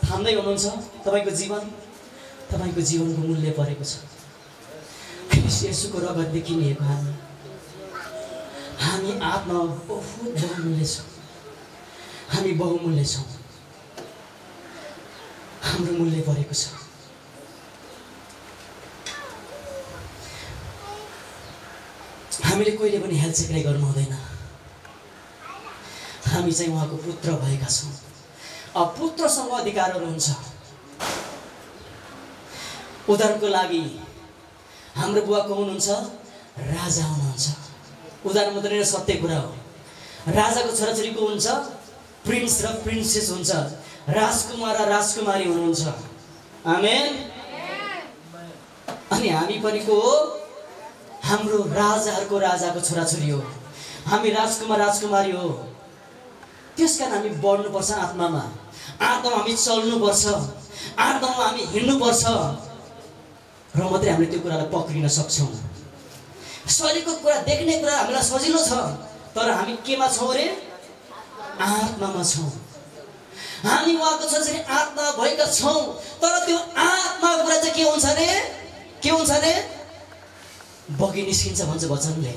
थाम्दै हुनुहुन्छ तपाईँको जीवनको मूल्य परेको छ। ख्रीष्ट येशूको रगतले किनिएको हामी आत्मा बहुत बहुमूल्य छौँ, हामी बहुमूल्य छौँ, हाम्रो मूल्य परेको छ। हामीले कहिले पनि हेलचेक्राइ गर्नु हुँदैन। हामी चाहिँ उहाँको पुत्र भएका छौँ। अब पुत्रसँग अधिकारहरू हुन्छ। उदाहरणको लागि हाम्रो बुवा को हुनुहुन्छ, राजा हुनुहुन्छ। उदाहरण मात्रै सत्य कुरा हो। राजाको छोराछोरीको हुन्छ प्रिन्स र प्रिन्सेस हुन्छ, राजकुमार र राजकुमारी हुनुहुन्छ। आमेन। अनि हामी पनि को हो, हाम्रो राजाहरूको राजाको छोराछोरी हो, हामी राजकुमार राजकुमारी हो। त्यसकारण हामी बढ्नुपर्छ आत्मामा, आत्मामा हामी चल्नुपर्छ, आत्मामा हामी हिँड्नुपर्छ र मात्रै हामीले त्यो कुरालाई पक्रिन सक्छौँ। शरीरको कुरा देख्ने कुरा हामीलाई सजिलो छ, तर हामी केमा छौँ अरे, आत्मामा छौँ। हामी उहाँको छोराछोरी आत्मा भएका छौँ, तर त्यो आत्माको कुरा चाहिँ के हुन्छ अरे, के हुन्छ अरे, बगी निस्किन्छ भन्छ वचनले।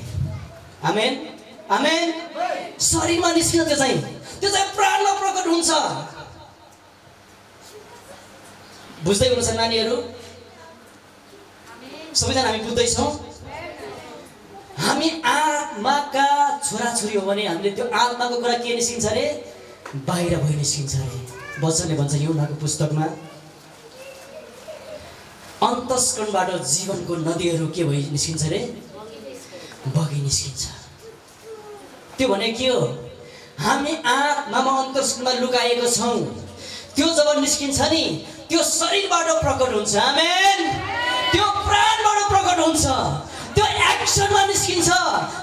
आमेन आमेन। शरीरमा निस्किन्छ त्यो चाहिँ प्राणमा प्रकट हुन्छ। बुझ्दै हुनुहुन्छ नानीहरू? सबैजना हामी बुझ्दैछौँ। हामी आत्माका छोराछोरी हो भने हामीले त्यो आत्माको कुरा के निस्किन्छ अरे, बाहिर भइ निस्किन्छ अरे। वचनले भन्छ यूहन्नाको पुस्तकमा अन्तस्करणबाट जीवनको नदीहरू के भइ निस्किन्छ अरे, बगी निस्किन्छ। त्यो भने के हो, हामी आत्मामा अन्तस्करणमा लुकाएको छौँ। त्यो जब निस्किन्छ नि त्यो शरीरबाट प्रकट हुन्छ। आमेन। त्यो प्राणबाट प्रकट हुन्छ, त्यो एक्सनमा निस्किन्छ,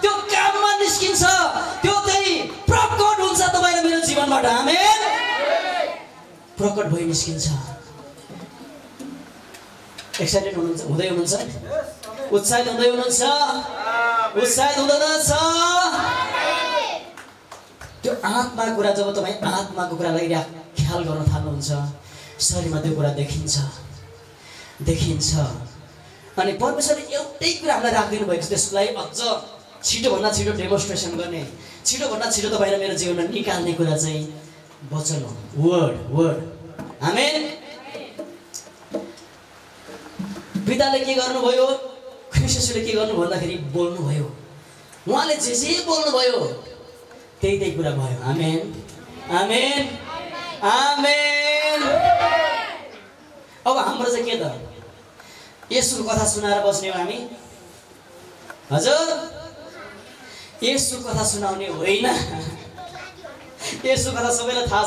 त्यो काममा निस्किन्छ, त्यो चाहिँ प्रकट हुन्छ तपाईँ र मेरो जीवनबाट। आमेन। प्रकट भइ निस्किन्छ। एक्साइटेड हुँदै हुनुहुन्छ? उत्साहित हुँदै हुनुहुन्छ? उत्साहित हुँदैन छ? त्यो आत्माको कुरा जब तपाईँ आत्माको कुरालाई ख्याल गर्न थाल्नुहुन्छ शरीरमा त्यो कुरा देखिन्छ अनि परमेश्वरले एउटै कुरा हामीलाई राखिदिनु भएको छ त्यसलाई अझ छिटोभन्दा छिटो डेमोन्स्ट्रेसन गर्ने छिटोभन्दा छिटो तपाईँ र मेरो जीवनमा निकाल्ने कुरा चाहिँ वचन हो वर्ड आमेन। पिताले के गर्नुभयो ख्रीष्टले के गर्नु भन्दाखेरि बोल्नुभयो उहाँले जे बोल्नुभयो त्यही कुरा भयो आमेन आमेन आमेन। अब हाम्रो चाहिँ के त येशूको कथा सुनाएर बस्ने हो हामी हजुर येशूको कथा सुनाउने होइन येशूको कथा सबैलाई थाहा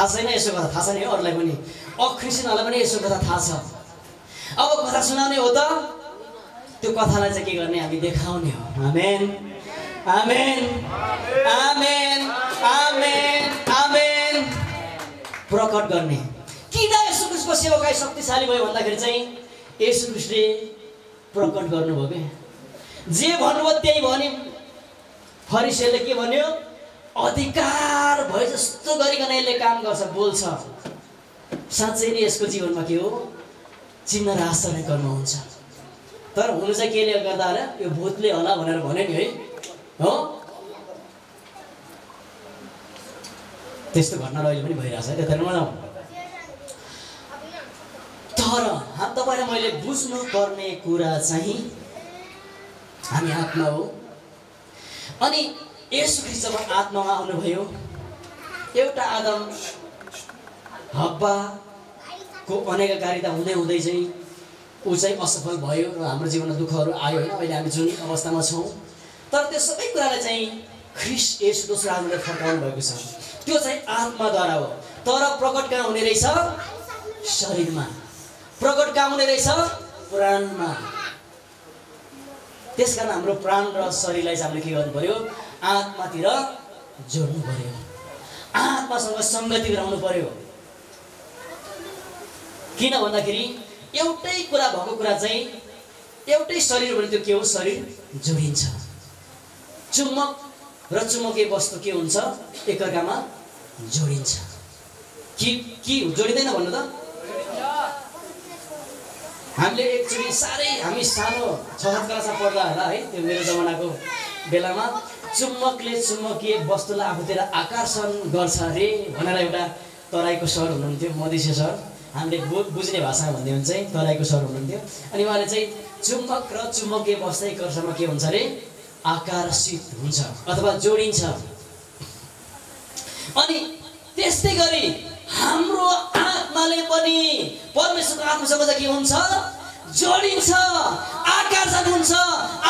छैन यसो कथा थाहा छ नि अरूलाई पनि अख्रिस्टियनहरूलाई पनि यसो कथा थाहा छ। अब कथा सुनाउने हो त त्यो कथालाई चाहिँ के गर्ने हामी देखाउने हो आमेन आमेन आमेन आमेन आमेन प्रकट गर्ने। किन येशू ख्रीष्टको सेवकाई शक्तिशाली भयो भन्दाखेरि चाहिँ येशू ख्रीष्टले प्रकट गर्नुभयो के जे भन्नुभयो त्यही भन्यो। फरिसीहरूले के भन्यो अधिकार भए जस्तो गरिकन यसले काम गर्छ बोल्छ साँच्चै नै यसको जीवनमा के हो चिन्ह र आश्चर्य कर्म हुन्छ। तर हुनु चाहिँ केले गर्दा होला यो भूतले होला भनेर भन्यो नि है हो त्यस्तो घटना अहिले पनि भइरहेछ है त्यता नजाउँ। तर तपाईँलाई मैले बुझ्नु पर्ने कुरा चाहिँ हामी आत्मा हो अनि येशू ख्रीष्ट जब आत्मामा आउनुभयो एउटा आदम हब्बाको अनेककारिता हुँदै हुँदै चाहिँ ऊ चाहिँ असफल भयो र हाम्रो जीवनमा दुःखहरू आयो होइन अहिले हामी जुन अवस्थामा छौँ। तर त्यो सबै कुरालाई चाहिँ ख्रीष्ट येशू दोस्रो आत्माले फर्काउनु भएको छ त्यो चाहिँ आत्माद्वारा हो। तर प्रकट कहाँ हुने रहेछ शरीरमा प्रकट कहाँ हुने रहेछ प्राणमा। त्यसकारण हाम्रो प्राण र शरीरलाई चाहिँ हामीले के गर्नु पर्यो आत्मातिर जोड्नु पर्यो आत्मासँग सङ्गति गराउनु पर्यो। किन भन्दाखेरि एउटै कुरा भएको कुरा चाहिँ एउटै शरीर भने त्यो के हो शरीर जोडिन्छ। चुम्बक र चुम्बकीय वस्तु के हुन्छ एकअर्कामा जोडिन्छ कि जोडिँदैन भन्नु त। हामीले एकचोटि साह्रै हामी सानो 6-7 क्लासमा पढ्दा होला है त्यो मेरो जमानाको बेलामा चुम्बकले चुम्बकीय वस्तुलाई आफूतिर आकर्षण गर्छ अरे भनेर एउटा तराईको सर हुनुहुन्थ्यो मधेसी सर हामीले बुझ्ने भाषामा भन्ने हुन्छ चाहिँ तराईको सर हुनुहुन्थ्यो अनि उहाँले चाहिँ चुम्बक र चुम्बकीय वस्तु एकअर्कामा के हुन्छ अरे आकर्षित हुन्छ अथवा जोडिन्छ। अनि त्यस्तै गरी हाम्रो आत्माले पनि परमेश्वरको आत्मासँग चाहिँ के हुन्छ जोडिन्छ आकर्षण हुन्छ।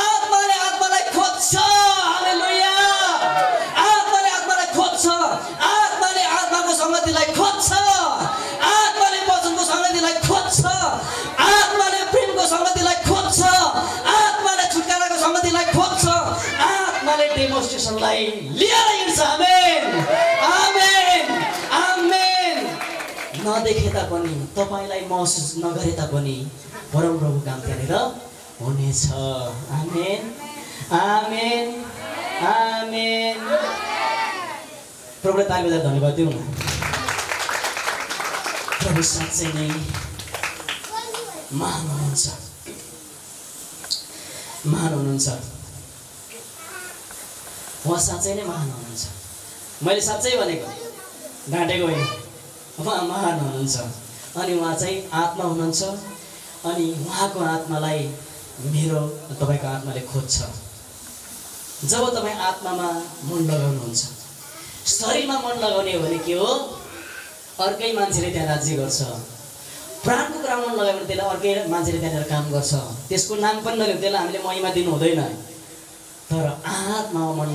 आत्माले आत्मालाई खोज्छ हालेलुया आत्माले आत्मालाई खोज्छ आत्माले आत्माको सङ्गतिलाई खोज्छ आत्माले वचनको सङ्गतिलाई खोज्छ आत्माले प्रेमको सङ्गतिलाई खोज्छ आत्माले छुटकाराको सङ्गतिलाई खोज्छ आत्माले डेमोन्स्ट्रेसनलाई लिएर हिँड्छ। आमेन आमेन आमेन। नदेखे तापनि तपाईँलाई महसुस नगरे तापनि परमप्रभु काम त्यहाँनिर हुनेछ। आमेन आमेन आमेन। प्रभुलाई ताली बजाएर धन्यवाद दिउँ न। प्रभु साँच्चै नै महान हुनुहुन्छ महान हुनुहुन्छ उहाँ साँच्चै नै महान हुनुहुन्छ। मैले साँच्चै भनेको ढाँटेको होइन उहाँ महान हुनुहुन्छ अनि उहाँ चाहिँ आत्मा हुनुहुन्छ अनि उहाँको आत्मालाई मेरो तपाईँको आत्माले खोज्छ। जब तपाईँ आत्मामा मन लगाउनुहुन्छ शरीरमा मन लगाउने हो भने के हो अर्कै मान्छेले त्यहाँ राज्य गर्छ। प्राणको कुरा मन लगायो भने त्यसलाई अर्कै मान्छेले त्यहाँनिर काम गर्छ त्यसको नाम पनि नलियो त्यसलाई हामीले महिमा दिनु हुँदैन। तर आत्मामा मन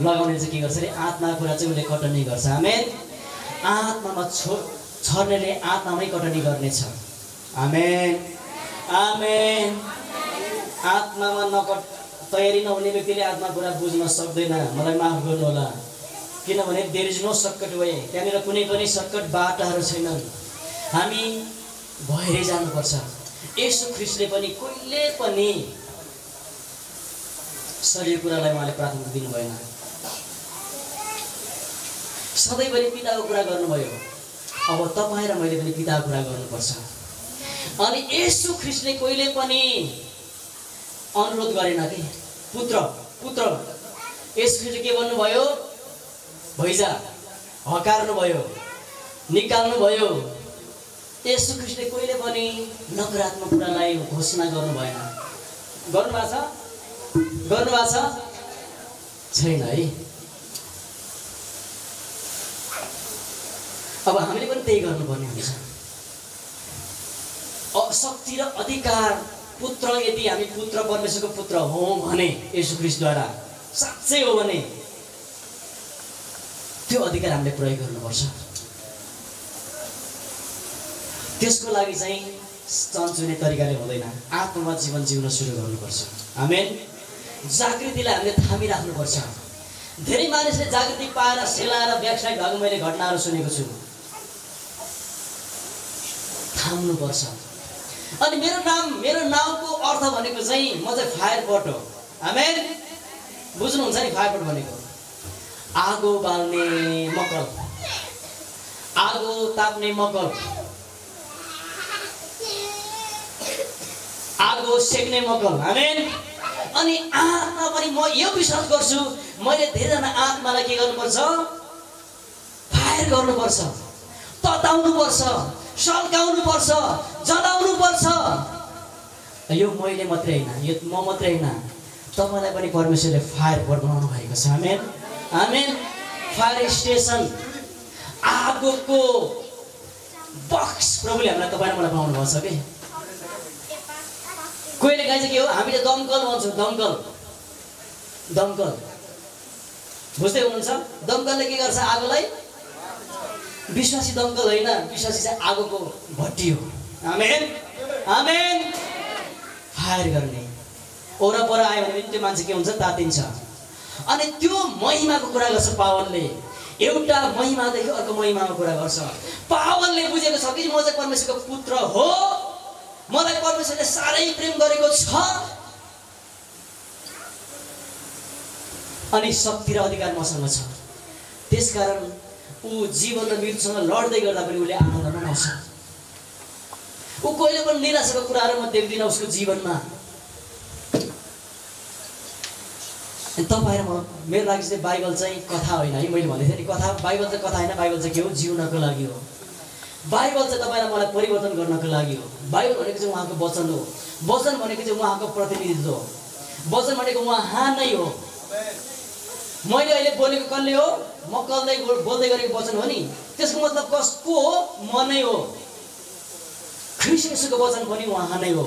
लगाउने चाहिँ के गर्छ अरे आत्माको कुरा चाहिँ उसले कटनी गर्छ। आमेन। आत्मामा छर्नेले आत्मामै कटनी गर्नेछ। आमेन आमेन। आत्मामा तयारी नहुने व्यक्तिले आत्मा कुरा बुझ्न सक्दैन। मलाई माफ गर्नु होला किनभने there is no shortcut way त्यहाँनिर कुनै पनि सर्टकट बाटाहरू छैनन् हामी भएरै जानुपर्छ। येशू ख्रीष्टले पनि कहिले पनि शरीर कुरालाई उहाँले प्राथमिकता दिनु भएन। सधैँभरि पिताको कुरा गर्नुभयो। अब तपाईँ र मैले पनि पिताको कुरा गर्नुपर्छ। अनि येशू ख्रीष्टले कहिले पनि अनुरोध गरेन कि पुत्र पुत्र। येशू ख्रीष्टले के भन्नुभयो? भैजा हकार्नुभयो, निकाल्नुभयो। येशू ख्रीष्टले कहिले पनि नकारात्मक कुरालाई घोषणा गर्नु भएन। गर्नुभएको छ? गर्नुभएको छ? छैन है। अब हामीले पनि त्यही गर्नुपर्ने हुन्छ। शक्ति र अधिकार पुत्र, यदि हामी पुत्र परमेश्वरको पुत्र हौँ भने, येशू ख्रीष्टद्वारा साँच्चै हो भने त्यो अधिकार हामीले प्रयोग गर्नुपर्छ। त्यसको लागि चाहिँ चन्चुने तरिकाले हुँदैन। आत्मामा जीवन जिउन सुरु गर्नुपर्छ। आमेन। जागृतिलाई हामीले थामिराख्नुपर्छ। धेरै मानिसले जागृति पाएर सेलाएर ब्याकसाइड भएको मैले घटनाहरू सुनेको छु। थाम्नुपर्छ। अनि मेरो नामको अर्थ भनेको चाहिँ म चाहिँ फायरपट हो। आमेन। बुझ्नुहुन्छ नि फायरपट भनेको? आगो बाल्ने मक्कल, आगो ताप्ने मक्कल, आगो सेक्ने मक्कल। आमेन। अनि आत्मा पनि म यो विश्वास गर्छु, मैले धेरैजना आत्मालाई के गर्नुपर्छ? फायर गर्नुपर्छ, तताउनुपर्छ, सल्काउनुपर्छ, जलाउनुपर्छ। यो मैले मात्रै होइन, यो म मात्रै होइन, तपाईँलाई पनि परमेश्वरले फायर बनाउनु भएको छ। आमेन। आमेन। फायर स्टेसन, आगोको बक्स प्रभुले हामीलाई तपाईँ मलाई बनाउनु भएको छ कि। कहिले काहीँ चाहिँ के हो, हामीले दमकल भन्छौँ। दमकल दमकल बुझ्दै हुनुहुन्छ? दमकलले के गर्छ? आगोलाई। विश्वासी दमकल होइन, विश्वासी चाहिँ आगोको भट्टी हो। आमेन। आमेन। फायर गर्ने। वरपर आयो भने त्यो मान्छे के हुन्छ? तातिन्छ। अनि त्यो महिमाको कुरा गर्छ पावलले। एउटा महिमादेखि अर्को महिमाको कुरा गर्छ। पावलले बुझेको छ कि म चाहिँ परमेश्वरको पुत्र हो, मलाई परमेश्वरले साह्रै प्रेम गरेको छ। अनि शक्ति र अधिकार मसँग छ। त्यसकारण ऊ जीवन र मृत्युसँग लड्दै गर्दा पनि उसले आनन्द मनाउँछ। ऊ कहिले पनि निराशाको कुराहरू म देख्दिनँ उसको जीवनमा। तपाईँ र म, मेरो लागि चाहिँ बाइबल चाहिँ कथा होइन है। मैले भन्दै थिएँ नि, कथा बाइबल चाहिँ कथा होइन। बाइबल चाहिँ के हो? जिउनको लागि हो। बाइबल चाहिँ तपाईँ र मलाई परिवर्तन गर्नको लागि हो। बाइबल भनेको चाहिँ उहाँको वचन हो। वचन भनेको चाहिँ उहाँको प्रतिनिधित्व हो। वचन भनेको उहाँ नै हो। मैले अहिले बोलेको कसले हो? म बोल्दै गरेको वचन हो नि। त्यसको मतलब कसको हो? म नै हो। ख्रीष्ट येशूको वचन पनि उहाँ नै हो।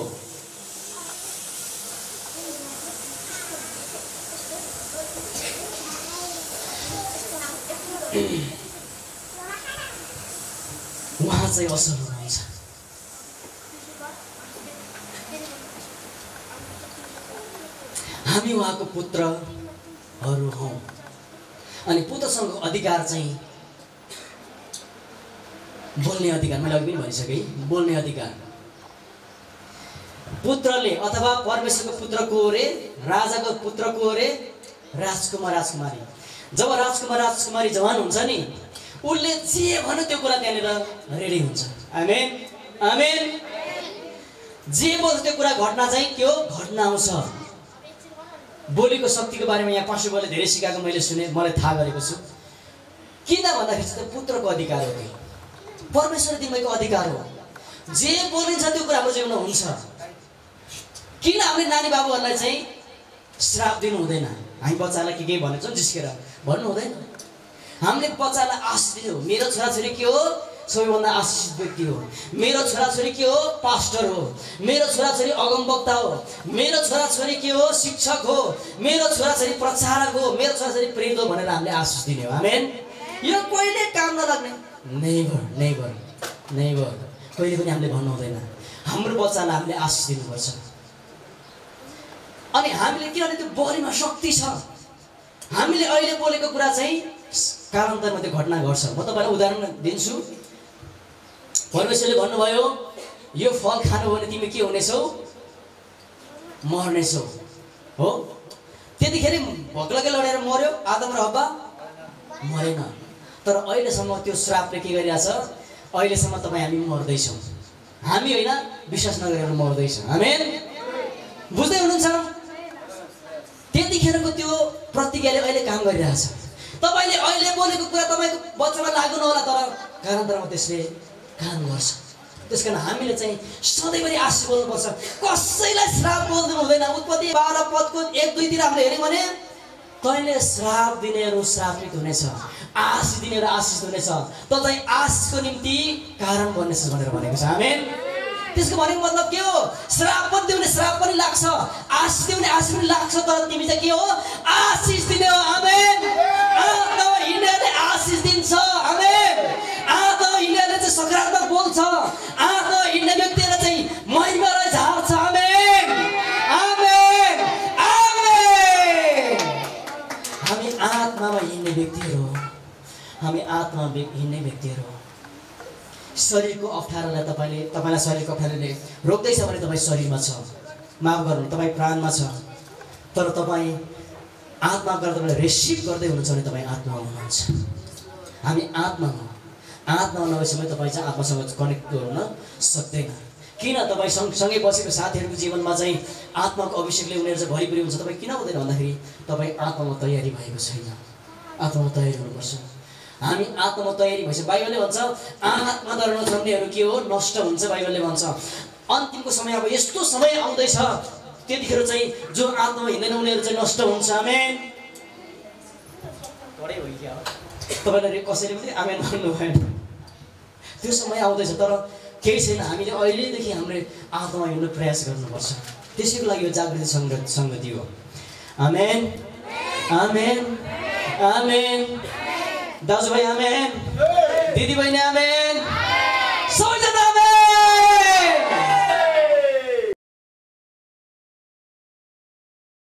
उहाँ चाहिँ असल हुनुहुन्छ। हामी उहाँको पुत्रहरू हौँ। अनि पुत्रसँगको अधिकार चाहिँ बोल्ने अधिकार। मैले अघि पनि भनिसकेँ, बोल्ने अधिकार। पुत्रले अथवा परमेश्वरको पुत्रको अरे, राजाको पुत्रको अरे, राजकुमार राजकुमारी। जब राजकुमार राजकुमारी जवान हुन्छ नि, उसले जे भन्यो त्यो कुरा त्यहाँनिर रेडी हुन्छ। आमेन। आमेन। जे बोल्छ त्यो कुरा घटना चाहिँ के हो? घटना आउँछ। बोलीको शक्तिको बारेमा यहाँ पास्टरले धेरै सिकाएको मैले सुने, मलाई थाहा गरेको छु। किन भन्दाखेरि चाहिँ पुत्रको अधिकार हो। परमेश्वर दिनुभएको अधिकार हो। जे बोलिन्छ त्यो कुरा हाम्रो जीवनमा हुन्छ। किन हामीले नानी बाबुहरूलाई चाहिँ श्राप दिनु हुँदैन? हामी बच्चालाई के भनेको छौँ जिस्केर भन्नु हुँदैन। हामीले बच्चालाई आशिष दिनु। मेरो छोराछोरी के हो? सबैभन्दा आशिषित व्यक्ति हो। मेरो छोराछोरी के हो? पास्टर हो। मेरो छोराछोरी अगमवक्ता हो। मेरो छोराछोरी के हो? शिक्षक हो। मेरो छोराछोरी प्रचारक हो। मेरो छोराछोरी प्रेरित हो भनेर हामीले आशिष दिने हो। आमेन। यो कहिले काम नलाग्ने। Never never never. कहिले पनि हामीले भन्नु हुँदैन। हाम्रो बच्चालाई हामीले आशिष दिनुपर्छ। अनि हामीले किनभने त्यो बोलीमा शक्ति छ। हामीले अहिले बोलेको कुरा चाहिँ कालान्तरमा त्यो घटना गर्छ। म तपाईँलाई उदाहरण दिन्छु। परमेश्वरले भन्नुभयो यो फल खानु भने तिमी के हुनेछौ? मर्नेछौ। हो। त्यतिखेर भग्लकै लडेर मर्यो आदम र हव्वा मरेन। तर अहिलेसम्म त्यो श्रापले के गरिरहेछ? अहिलेसम्म तपाईँ हामी मर्दैछौँ, हामी होइन विश्वास नगरेर मर्दैछौँ। आमेन। बुझ्दै हुनुहुन्छ? त्यतिखेरको त्यो प्रतिज्ञाले अहिले काम गरिरहेछ। तपाईँले अहिले बोलेको कुरा तपाईँको बच्चामा लागु नहोला, तर कालान्तरमा त्यसले काम गर्छ। त्यस कारण हामीले चाहिँ सधैँभरि आशिष बोल्नुपर्छ, कसैलाई श्राप बोल्नु हुँदैन। उत्पत्ति 12 पदको 1-2 तिर हामीले हेऱ्यौँ भने तैँले श्राप दिनेहरू श्रापित हुनेछ, आशिष दिनेहरू आशिष हुनेछ, त चाहिँ आशिषको निम्ति कारण बन्नेछ भनेर भनेको छ। आमेन। त्यसको भनेको मतलब के हो? श्राप पनि दिउने श्राप पनि लाग्छ, आशिष दिउने आशिष पनि लाग्छ, तर तिमी चाहिँ के हो? आशिष दिने हो। आमेन। आत्मा हिँड्नेले आशिष दिन्छ। आमेन। आत्मा हिँड्नेले चाहिँ सकारात्मक बोल्छ, आत्मा हिँड्ने व्यक्तिले चाहिँ महिमालाई झार्छ। आमेन। आमेन। आमेन। हामी आत्मामा हिँड्ने व्यक्तिहरू हो, हामी आत्मामा हिँड्ने व्यक्तिहरू हो। शरीरको अप्ठ्यारोलाई तपाईँलाई शरीरको अप्ठ्यारोले रोक्दैछ भने तपाईँ शरीरमा छ, माफ गर्नु, तपाईँ प्राणमा छ, तर तपाईँ आत्मा गरेर तपाईँलाई रिसिभ गर्दै हुनुहुन्छ भने तपाईँ आत्मा हुनुहुन्छ। हामी आत्मा हो, आत्मा नभएसम्म तपाईँ चाहिँ आत्मासँग कनेक्ट गर्न सक्दैन। किन? तपाईँ सँगसँगै बसेको साथीहरूको जीवनमा चाहिँ आत्माको अभिषेकले उनीहरू चाहिँ भरिपुरी हुन्छ। तपाईँ किन हुँदैन भन्दाखेरि तपाईँ आत्मामा तयारी भएको छैन। आत्मामा तयारी हुनुपर्छ। हामी आत्मामा तयारी भएपछि बाइबलले भन्छ आत्माद्वारा नचल्नेहरू के हो? नष्ट हुन्छ। बाइबलले भन्छ अन्तिमको समय अब यस्तो समय आउँदैछ त्यतिखेर चाहिँ जो आत्मामा हिँड्दैन उनीहरू चाहिँ नष्ट हुन्छ। आमेन। थोरै हो क्या हो? तपाईँले कसैले पनि आमेन भन्नु भएन। त्यो समय आउँदैछ, तर केही छैन। हामीले अहिलेदेखि हाम्रो आत्मामा हिँड्नु प्रयास गर्नुपर्छ। त्यसैको लागि यो जागृति सङ्गति हो। आमेन। आमेन। आमेन। दाजुभाइ आमेन, दिदी बहिनी आमेन।